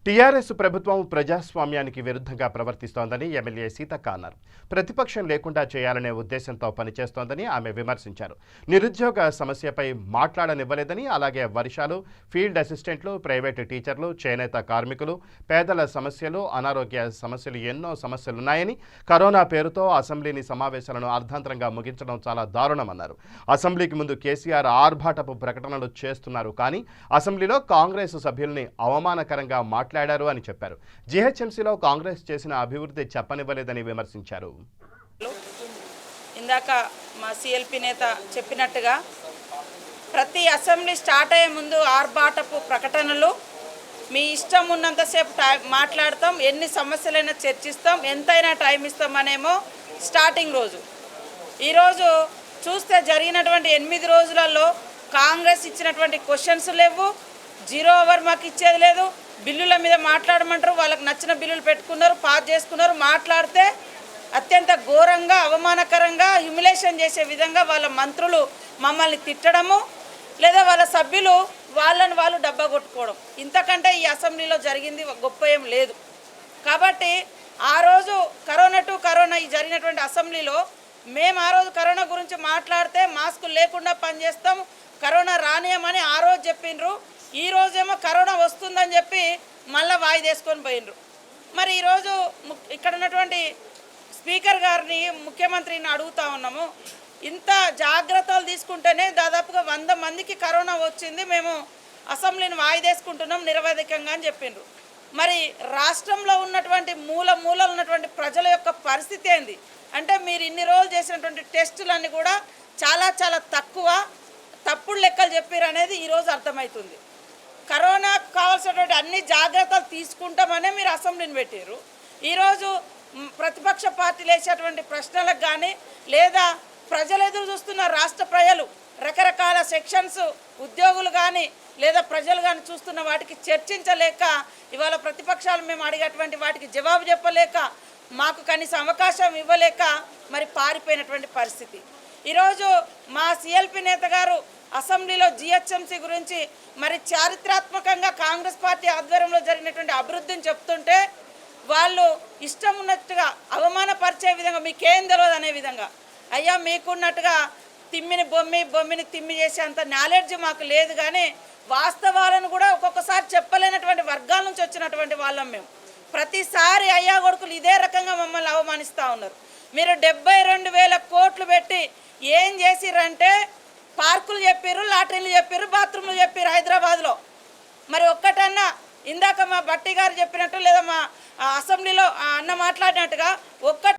TRS ప్రభుత్వం ప్రజాస్వామ్యానికి విరుద్ధంగా ప్రవర్తిస్తోందని ఎమ్మెల్యే సీతక్క అన్నారు. ప్రతిపక్షం లేకుండా చేయాలనే ఉద్దేశంతో పనిచేస్తోందని ఆమె విమర్శించారు. నిరుద్యోగ సమస్యపై మాట్లాడనివ్వలేదని, అలాగే వర్షాలు, ఫీల్డ్ అసిస్టెంట్లు, ప్రైవేటు టీచర్లు, చేనేత కార్మికులు, పేదల సమస్యలు, అనారోగ్య సమస్యలు ఎన్నో సమస్యలున్నాయని, కరోనా పేరుతో అసెంబ్లీని సమావేశాలను అర్ధాంతరంగా ముగించడం చాలా దారుణమన్నారు. అసెంబ్లీకి ముందు కేసీఆర్ ఆర్భాటపు ప్రకటనలు చేస్తున్నారు, కానీ అసెంబ్లీలో కాంగ్రెస్ సభ్యుల్ని అవమానకరంగా మాట్లాడారు అని చెప్పారు. జీహెచ్ఎంసీలో కాంగ్రెస్ చేసిన అభివృద్ధి చెప్పనివ్వలేదని విమర్శించారు. ఇందాక మా సిఎల్పి నేత చెప్పినట్టుగా ప్రతి అసెంబ్లీ స్టార్ట్ అయ్యే ముందు ఆర్భాటపు ప్రకటనలు, మీ ఇష్టం ఉన్నంతసేపు మాట్లాడతాం, ఎన్ని సమస్యలైనా చర్చిస్తాం, ఎంతైనా టైం ఇస్తామనేమో స్టార్టింగ్ రోజు. ఈరోజు చూస్తే జరిగినటువంటి 8 రోజులలో కాంగ్రెస్ ఇచ్చినటువంటి క్వశ్చన్స్ లేవు, 0 అవర్ మాకు ఇచ్చేది లేదు. బిల్లుల మీద మాట్లాడమంటారు, వాళ్ళకి నచ్చిన బిల్లులు పెట్టుకున్నారు, పాస్ చేసుకున్నారు. మాట్లాడితే అత్యంత ఘోరంగా, అవమానకరంగా, హ్యూమిలేషన్ చేసే విధంగా వాళ్ళ మంత్రులు మమ్మల్ని తిట్టడము, లేదా వాళ్ళ సభ్యులు వాళ్ళని వాళ్ళు డబ్బా కొట్టుకోవడం, ఇంతకంటే ఈ అసెంబ్లీలో జరిగింది గొప్ప ఏం లేదు. కాబట్టి ఆ రోజు కరోనా ఈ జరిగినటువంటి అసెంబ్లీలో మేము ఆ రోజు కరోనా గురించి మాట్లాడితే మాస్కులు లేకుండా పనిచేస్తాం, కరోనా రానియమని ఆ రోజు చెప్పిండ్రు. ఈ రోజేమో కరోనా వస్తుందని చెప్పి మళ్ళీ వాయిదేసుకొని పోయినరు. మరి ఈరోజు ఇక్కడ ఉన్నటువంటి స్పీకర్ గారిని, ముఖ్యమంత్రిని అడుగుతా ఉన్నాము, ఇంత జాగ్రత్తలు తీసుకుంటేనే దాదాపుగా 100 మందికి కరోనా వచ్చింది, మేము అసెంబ్లీని వాయిదేసుకుంటున్నాం నిరవధికంగా అని చెప్పిండ్రు. మరి రాష్ట్రంలో ఉన్నటువంటి మూలలు ఉన్నటువంటి ప్రజల యొక్క పరిస్థితి ఏంది అంటే, మీరు ఇన్ని రోజులు చేసినటువంటి టెస్టులన్నీ కూడా చాలా తక్కువ, తప్పుడు లెక్కలు చెప్పారు అనేది ఈరోజు అర్థమవుతుంది. కరోనాకు కావాల్సినటువంటి అన్ని జాగ్రత్తలు తీసుకుంటామనే మీరు అసెంబ్లీని పెట్టారు. ఈరోజు ప్రతిపక్ష పార్టీలు వేసేటువంటి ప్రశ్నలకు కానీ, లేదా ప్రజలు ఎదురు చూస్తున్న రాష్ట్ర ప్రజలు రకరకాల సెక్షన్స్, ఉద్యోగులు కానీ లేదా ప్రజలు కానీ చూస్తున్న వాటికి చర్చించలేక, ఇవాళ ప్రతిపక్షాలు మేము అడిగేటువంటి వాటికి జవాబు చెప్పలేక, మాకు కనీస అవకాశం ఇవ్వలేక మరి పారిపోయినటువంటి పరిస్థితి. ఈరోజు మా సిఎల్పి నేత గారు అసెంబ్లీలో జిహెచ్ఎంసీ గురించి మరి చారిత్రాత్మకంగా కాంగ్రెస్ పార్టీ ఆధ్వర్యంలో జరిగినటువంటి అభివృద్ధిని చెప్తుంటే, వాళ్ళు ఇష్టం ఉన్నట్టుగా అవమానపరిచే విధంగా, మీకేం తెలియదు అనే విధంగా, అయ్యా మీకున్నట్టుగా బొమ్మిని తిమ్మి చేసేంత నాలెడ్జ్ మాకు లేదు, కానీ వాస్తవాలను కూడా ఒక్కొక్కసారి చెప్పలేనటువంటి వర్గాల నుంచి వచ్చినటువంటి వాళ్ళం మేము. ప్రతిసారి అయ్యా కొడుకులు ఇదే రకంగా మమ్మల్ని అవమానిస్తూ ఉన్నారు. మీరు 72,000 కోట్లు పెట్టి ఏం చేసిర్రంటే, పార్కులు చెప్పారు, లాటరీలు చెప్పారు, బాత్రూమ్లు చెప్పారు హైదరాబాద్లో. మరి ఒక్కటన్నా ఇందాక మా భట్టి గారు చెప్పినట్టు, లేదా మా అసెంబ్లీలో అన్న మాట్లాడినట్టుగా ఒక్క